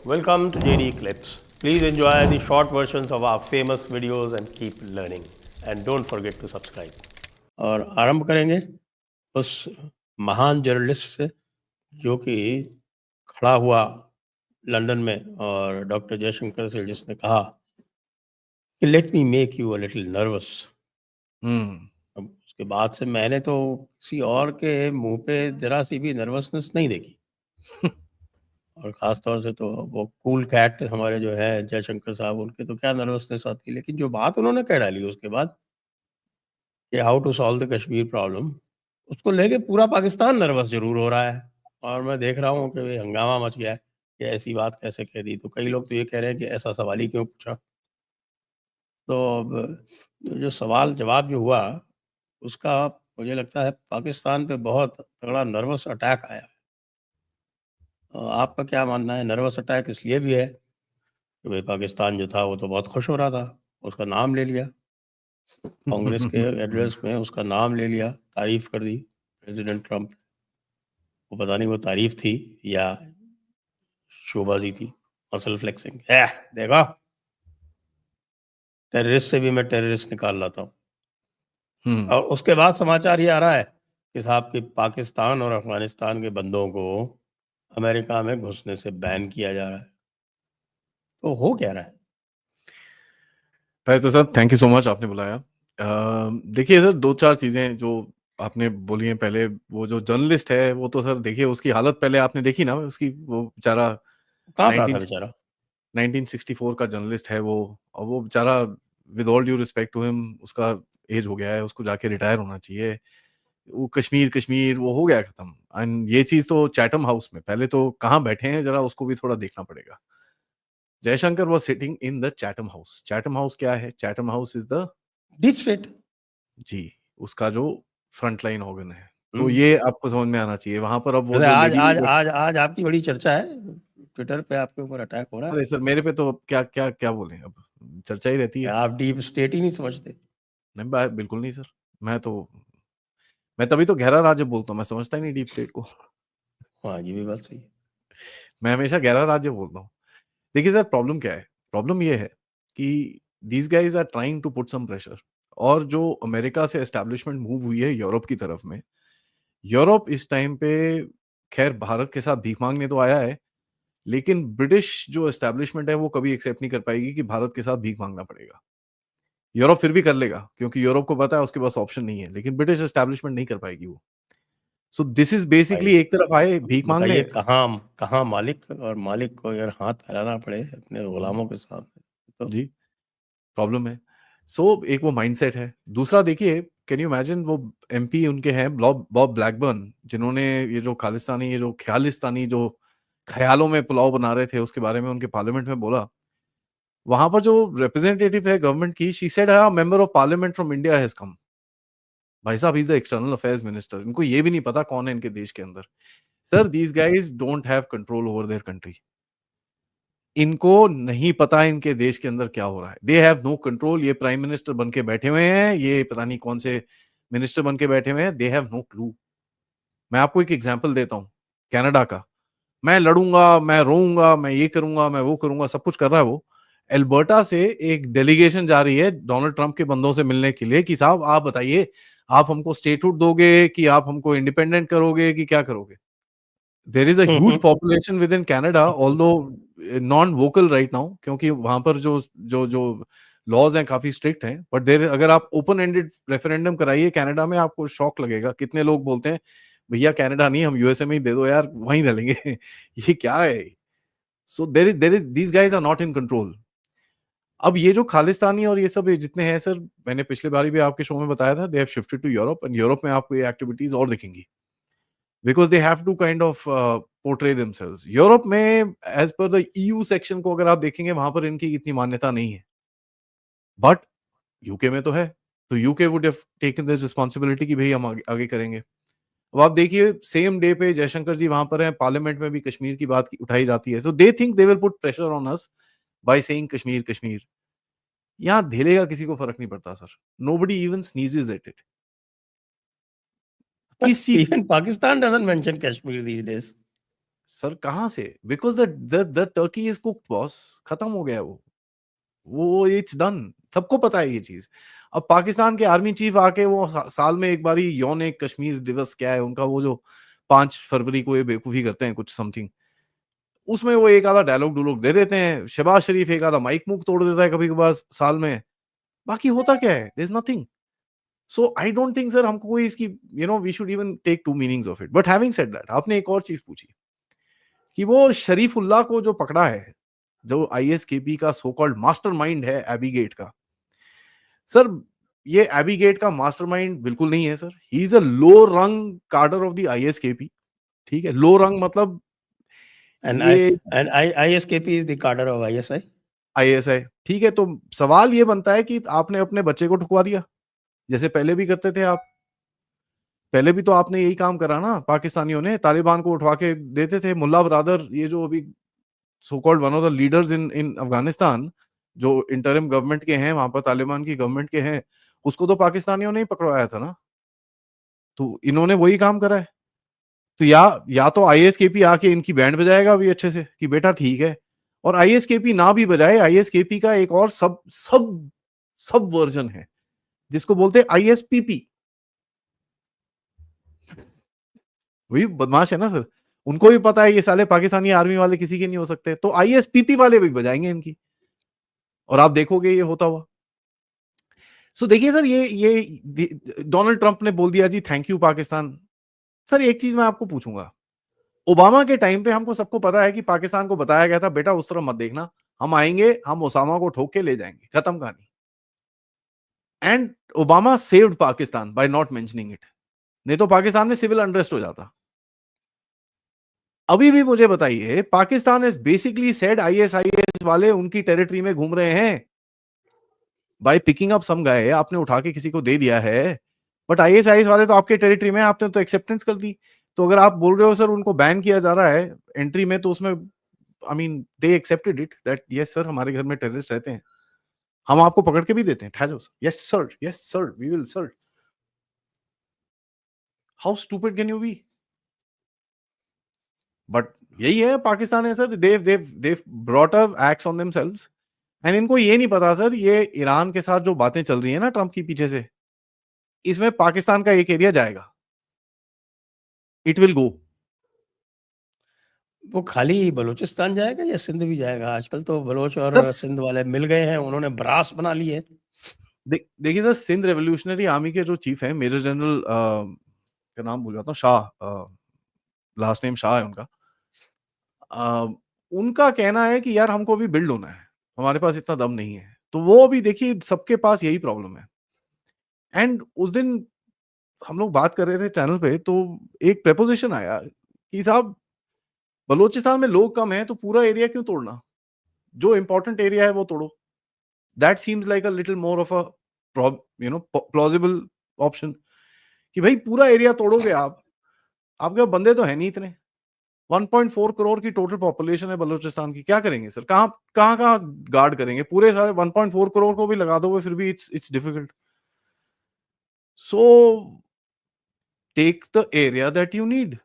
Welcome to JD Clips. Please enjoy the short versions of our famous videos and keep learning. And don't forget to subscribe. और आरंभ करेंगे उस महान journalist से जो कि खड़ा हुआ लंदन में और डॉक्टर जयशंकर से जिसने कहा कि let me make you a little nervous. अब उसके बाद से मैंने तो किसी और के मुंह पे जरा सी भी नर्वसनेस नहीं देखी और ख़ास तौर से तो वो कूल कैट हमारे जो है जयशंकर साहब, उनके तो क्या नर्वसनेस आती है। लेकिन जो बात उन्होंने कह डाली उसके बाद कि how to solve the Kashmir problem, उसको लेके पूरा पाकिस्तान नर्वस ज़रूर हो रहा है। और मैं देख रहा हूँ कि भाई हंगामा मच गया है कि ऐसी बात कैसे कह दी। तो कई लोग तो ये कह रहे हैं कि ऐसा सवाल ही क्यों पूछा। तो अब जो सवाल जवाब जो हुआ उसका मुझे लगता है पाकिस्तान पे बहुत तगड़ा नर्वस अटैक आया है। आपका क्या मानना है? नर्वस अटैक इसलिए भी है कि भाई पाकिस्तान जो था वो तो बहुत खुश हो रहा था, उसका नाम ले लिया, कांग्रेस के एड्रेस में उसका नाम ले लिया, तारीफ कर दी प्रेसिडेंट ट्रंप। वो पता नहीं वो तारीफ थी या शोबाजी थी, मसल फ्लेक्सिंग है। देखो टेररिस्ट से भी मैं टेररिस्ट निकाल लाता हूँ। और उसके बाद समाचार ये आ रहा है कि साहब कि पाकिस्तान और अफगानिस्तान के बंदों को अमेरिका में घुसने से बैन किया जा रहा है। तो हो क्या रहा है? पहले तो sir thank you so much, आपने बुलाया। देखिए सर, दो चार चीज़ें जो आपने बोली हैं। पहले वो जो जर्नलिस्ट है वो तो सर देखिए उसकी हालत पहले आपने देखी ना, उसकी वो बेचारा कहाँ पर 19 था बेचारा? 1964 का जर्नलिस्ट है वो। और वो बेचारा, with all due respect to him, उसका एज हो गया है, उसको जाके रिटायर होना चाहिए। वो कश्मीर कश्मीर वो हो गया खत्म। एंड ये चीज़ तो चैटम हाउस में, पहले तो कहाँ बैठे हैं जरा उसको भी थोड़ा देखना पड़ेगा। Jaishankar was sitting in the Chatham House. Chatham House क्या है? Chatham House is the, deep state. जी, उसका जो फ्रंट लाइन ऑर्गन है। तो ये आपको समझ में आना चाहिए। वहां पर अब वो वैसे जो आज लेडी आज भी आज आज आपकी बड़ी चर्चा है, ट्विटर पे आपके ऊपर अटैक हो रहा है। अरे सर मेरे पे तो अब क्या क्या क्या बोले, अब चर्चा ही रहती है। आप डीप स्टेट ही नहीं समझते। नहीं बिल्कुल नहीं सर। मैं तभी तो गहरा राज्य बोलता हूँ, मैं समझता ही नहीं डीप स्टेट को। हाँ, ये भी बात सही है। मैं हमेशा गहरा राज्य बोलता हूँ। देखिए सर, प्रॉब्लम क्या है? प्रॉब्लम ये है कि these guys are trying to put some pressure. और जो अमेरिका से एस्टैब्लिशमेंट मूव हुई है यूरोप की तरफ में, यूरोप इस टाइम पे, खैर भारत के साथ भीख मांगने तो आया है, लेकिन ब्रिटिश जो एस्टैब्लिशमेंट है वो कभी एक्सेप्ट नहीं कर पाएगी कि भारत के साथ भीख मांगना पड़ेगा। यूरोप फिर भी कर लेगा क्योंकि यूरोप को पता है उसके पास ऑप्शन नहीं है, लेकिन ब्रिटिश एस्टैब्लिशमेंट नहीं कर पाएगी वो। सो दिस इज भाई बेसिकली, एक तरफ आए भीख मांगने। बताइए कहाँ कहाँ मालिक, और मालिक को अगर हाथ फैलाना पड़े अपने गुलामों के सामने तो जी, प्रॉब्लम है। सो एक वो माइंडसेट है। दूसरा देखिए, कैन यू इमेजिन, वो एमपी उनके हैं बॉब बॉब ब्लैकबर्न, जिन्होंने ये जो खालिस्तानी, ये जो ख्यालिस्तानी, जो ख्यालों में पुलाव बना रहे थे उसके बारे में उनके पार्लियामेंट में बोला। वहां पर जो रिप्रेजेंटेटिव है गवर्नमेंट की, she said a member of parliament from India has come. भाई साहब, he is the external affairs minister. इनको ये भी नहीं पता कौन है इनके देश के अंदर। Sir these guys don't have control over their country. इनको नहीं पता इनके देश के अंदर क्या हो रहा है। They have no control. ये प्राइम मिनिस्टर बन के बैठे हुए हैं, ये पता नहीं कौन से मिनिस्टर बन के बैठे हुए हैं। They have no clue. मैं आपको एक एग्जांपल देता हूं कनाडा का। मैं लड़ूंगा, मैं रोऊंगा, मैं ये करूंगा, मैं वो करूंगा, सब कुछ कर रहा है वो। एल्बर्टा से एक डेलीगेशन जा रही है डोनाल्ड ट्रंप के बंदों से मिलने के लिए कि साहब आप बताइए, आप हमको स्टेटहुड दोगे कि आप हमको इंडिपेंडेंट करोगे कि क्या करोगे? There is a huge population within Canada, although non vocal right now, क्योंकि वहां पर जो जो जो लॉज हैं काफी स्ट्रिक्ट हैं। बट देर, अगर आप ओपन एंडेड रेफरेंडम कराइए कनाडा में, आपको शॉक लगेगा कितने लोग बोलते हैं भैया कनाडा नहीं, हम यूएसए में ही दे दो यार, वहीं रह लेंगे। ये क्या है? So there is these guys are not in control. अब ये जो खालिस्तानी और ये सब ये जितने हैं सर, मैंने पिछले बारी भी आपके शो में बताया था, they have shifted to Europe. And Europe में आपको ये एक्टिविटीज और दिखेंगी because they have to kind of portray themselves. Europe में as per the EU section को अगर आप देखेंगे, वहां पर इनकी इतनी मान्यता नहीं है। बट यूके में तो है। तो UK would have taken this responsibility कि भाई हम आगे, आगे करेंगे। अब आप देखिए सेम डे पे जयशंकर जी वहां पर हैं, पार्लियामेंट में भी कश्मीर की बात उठाई जाती है। So they think they will put pressure on us by saying Kashmir Kashmir. यहाँ धेले का किसी को फर्क नहीं पड़ता sir. Nobody even sneezes at it. किसी even Pakistan doesn't mention Kashmir these days. Sir कहाँ से? Because the Turkey is cook boss, खत्म हो गया वो इट्स डन, सबको पता है ये चीज। अब पाकिस्तान के आर्मी चीफ आके वो साल में एक बारी यौन एक कश्मीर दिवस क्या है उनका, वो जो 5 फरवरी को ये बेवकूफी करते हैं कुछ समथिंग, उसमें वो एक आधा डायलॉग डूलॉग दे देते हैं, शहबाज शरीफ एक आधा माइक मुक तोड़ देता है कभी कभार साल में, बाकी होता क्या है? There is nothing. So I don't think sir हमको कोई इसकी we should even take two meanings of it. But having said that, आपने एक और चीज पूछी कि वो शरीफुल्लाह को जो पकड़ा है, जो आईएसकेपी का सो कॉल्ड मास्टरमाइंड है एबी गेट का, सर ये एबी गेट का मास्टरमाइंड बिल्कुल नहीं है सर। ही इज अ लो रंग कार्डर ऑफ द आईएसकेपी। ठीक है, लो रंग मतलब And ये ISKP is the cadre of ISI. ISI. ठीक है, तो सवाल ये बनता है कि आपने अपने बच्चे को ठुकवा दिया, जैसे पहले भी करते थे आप। पहले भी तो आपने यही काम करा ना, पाकिस्तानियों ने तालिबान को उठवा के देते थे। मुल्ला ब्रादर, ये जो अभी so called one of the leaders in in Afghanistan, जो इंटरिम गवर्नमेंट के हैं वहां पर, तालिबान की गवर्नमेंट के हैं, उसको तो पाकिस्तानियों ने ही पकड़वाया था ना। तो इन्होंने वही काम करा है। तो या तो आईएसकेपी आके इनकी बैंड बजाएगा अभी अच्छे से कि बेटा ठीक है, और आईएसकेपी ना भी बजाए, आईएसकेपी का एक और सब सब सब वर्जन है जिसको बोलते हैं आईएसपीपी। वही बदमाश है ना सर, उनको भी पता है ये साले पाकिस्तानी आर्मी वाले किसी के नहीं हो सकते, तो आईएसपीपी वाले भी बजाएंगे इनकी, और आप देखोगे ये होता हुआ। सो देखिए सर, ये डोनाल्ड ट्रंप ने बोल दिया जी थैंक यू पाकिस्तान। सर एक चीज मैं आपको पूछूंगा, ओबामा के टाइम पे हमको सबको पता है कि पाकिस्तान को बताया गया था बेटा उस तरफ मत देखना, हम आएंगे, हम ओसामा को ठोक के ले जाएंगे, खत्म कहानी। And Obama saved Pakistan by not mentioning it, नहीं तो पाकिस्तान में सिविल अनरेस्ट हो जाता। अभी भी मुझे बताइए, Pakistan is basically said ISIS वाले उनकी टेरिटरी में घूम रहे हैं बाय पिकिंग अप सम गाय, आपने उठा के किसी को दे दिया है, बट आईएसआईएस वाले तो आपके टेरिटरी में, आपने तो एक्सेप्टेंस कर दी। तो अगर आप बोल रहे हो सर उनको बैन किया जा रहा है एंट्री में, तो उसमें I mean they accepted it that yes sir हमारे घर में टेररिस्ट रहते हैं, हम आपको पकड़ के भी देते हैं, ठहरो sir, yes sir we will sir. How stupid can you be? But यही है पाकिस्तान है sir, they've brought a axe on themselves. And इनको ये नहीं पता सर, ये ईरान के साथ जो बातें चल रही है ना ट्रंप की पीछे से, इसमें पाकिस्तान का एक एरिया जाएगा, इट विल गो। वो खाली बलूचिस्तान जाएगा या सिंध भी जाएगा? आजकल तो बलोच और सर सिंध वाले मिल गए हैं, उन्होंने ब्रास बना ली है। देखिए सर, सिंध रेवोल्यूशनरी आर्मी के जो चीफ हैं, मेजर जनरल का नाम भूल जाता हूँ, शाह, लास्ट नेम शाह है उनका। अ, उनका कहना है कि यार हमको अभी बिल्ड होना है, हमारे पास इतना दम नहीं है। तो वो अभी देखिए सबके पास यही प्रॉब्लम है। एंड उस दिन हम लोग बात कर रहे थे चैनल पे, तो एक प्रपोजिशन आया कि साहब बलूचिस्तान में लोग कम हैं तो पूरा एरिया क्यों तोड़ना, जो इंपॉर्टेंट एरिया है वो तोड़ो। That seems like a little more of a plausible option, कि भाई पूरा एरिया तोड़ोगे आप, आपके पास बंदे तो है नहीं इतने, 1.4 करोड़ की टोटल पॉपुलेशन है बलूचिस्तान की, क्या करेंगे सर? कहाँ कहाँ कहाँ गार्ड करेंगे? पूरे सारे 1.4 करोड़ को भी लगा दोगे फिर भी it's difficult. So take the area that you need.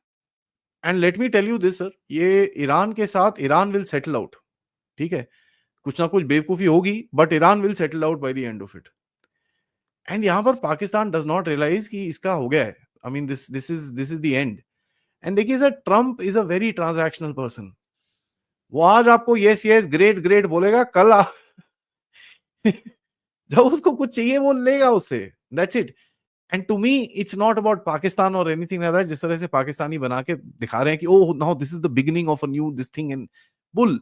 And let me tell you this sir, ये ईरान के साथ ईरान विल सेटल आउट, ठीक है, कुछ ना कुछ बेवकूफी होगी but Iran will settle out by the end of it. And यहां पर पाकिस्तान डज नॉट रियलाइज कि इसका हो गया है, I mean this is the end. And देखिए sir, Trump is a very transactional person. वो आज आपको यस यस ग्रेट ग्रेट बोलेगा, कल जब उसको कुछ चाहिए वो लेगा उससे, that's it. And to me it's not about Pakistan और एनीथिंग लाइक दैट, जिस तरह से पाकिस्तानी बना के दिखा रहे हैं कि oh now this is the beginning of a new this thing in bull.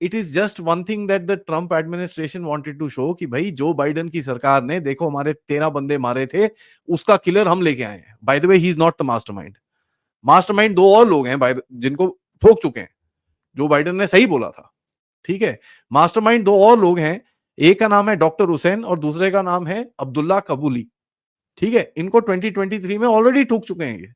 It is just one thing that the Trump administration wanted to show कि भाई जो बाइडेन की सरकार ने देखो हमारे 13 बंदे मारे थे, उसका किलर हम लेके आए हैं। By the way he is not the mastermind, mastermind दो और लोग हैं जिनको ठोक चुके हैं, जो बाइडेन ने सही बोला था, ठीक है। मास्टरमाइंड दो और लोग हैं, एक का नाम है डॉक्टर हुसैन और दूसरे का नाम है अब्दुल्ला कबूली, ठीक है। इनको 2023 में ऑलरेडी ठोक चुके हैं, ये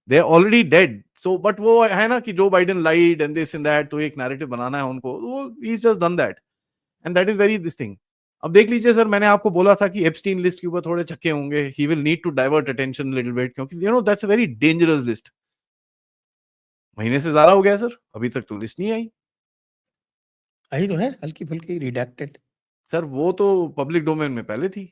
they are already dead. So but वो है ना कि Joe Biden lied and this and that, तो एक नैरेटिव बनाना है उनको, वो ही just done that and that is very this thing. अब देख लीजिए सर, मैंने आपको बोला था कि एप्स्टीन लिस्ट के ऊपर थोड़े छक्के होंगे, he will need to divert attention little bit, क्योंकि you know that's a very dangerous list. महीने से ज्यादा हो गया सर, अभी तक तो लिस्ट नहीं आई। आई तो है हल्की फुल्की रिडैक्टेड। सर वो तो पब्लिक डोमेन में पहले थी।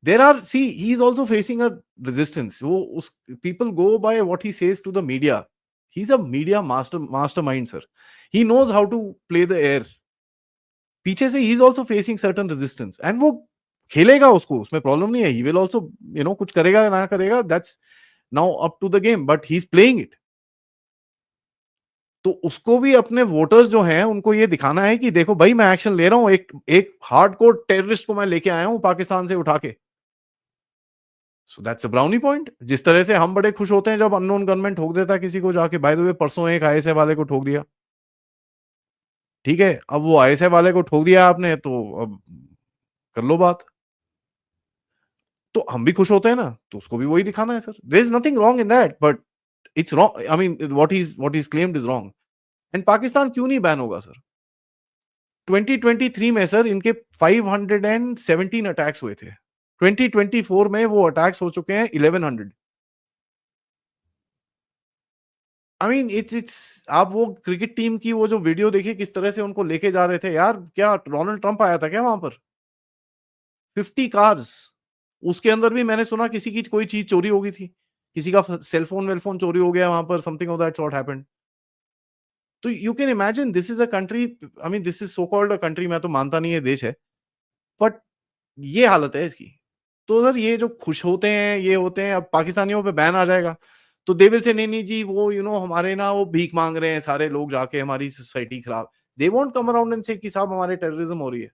There are see he is also facing a resistance. वो उस people go by what he says to the media. He is a media mastermind sir. He knows how to play the air. पीछे से he is also facing certain resistance and वो खेलेगा उसको, उसमें problem नहीं है। ही विल ऑल्सो कुछ करेगा ना करेगा, that's now up to the game, but he is playing it. तो उसको भी अपने वोटर्स जो हैं उनको ये दिखाना है कि देखो भाई मैं एक्शन ले रहा हूं, एक एक हार्डकोर टेररिस्ट को मैं लेके आया हूं पाकिस्तान से उठा के। So that's a brownie point. जिस तरह से हम बड़े खुश होते हैं जब अननोन गनमैन ठोक देता है किसी को जाके, बाय द वे परसों एक आईएसआई वाले को ठोक दिया, ठीक है, अब वो आईएसआई वाले को ठोक दिया आपने तो अब कर लो बात। तो हम भी खुश होते हैं ना, तो उसको भी वही दिखाना है sir. There is nothing wrong in that, but it's wrong. I mean what is claimed is wrong. And Pakistan क्यों नहीं बैन होगा सर? 2023 में सर इनके 517 अटैक्स हुए थे। 2024 में वो अटैक्स हो चुके हैं 1100। आई मीन इट्स आप वो क्रिकेट टीम की वो जो वीडियो देखिए किस तरह से उनको लेके जा रहे थे यार। क्या डोनाल्ड ट्रंप आया था क्या वहां पर? 50 कार्स। उसके अंदर भी मैंने सुना किसी की कोई चीज चोरी हो गई थी, किसी का सेलफोन वेलफोन चोरी हो गया वहां पर, something of that sort happened. तो you can imagine this is a country, I mean this is so called a country, मैं तो मानता नहीं है देश है, बट ये हालत है इसकी। तो सर ये जो खुश होते हैं ये होते हैं, अब पाकिस्तानियों पे बैन आ जाएगा तो दे विल से नहीं नहीं जी वो हमारे ना वो भीख मांग रहे हैं सारे लोग जाके, हमारी सोसाइटी खराब। They won't come around and से कि साहब हमारे टेररिज्म हो रही है।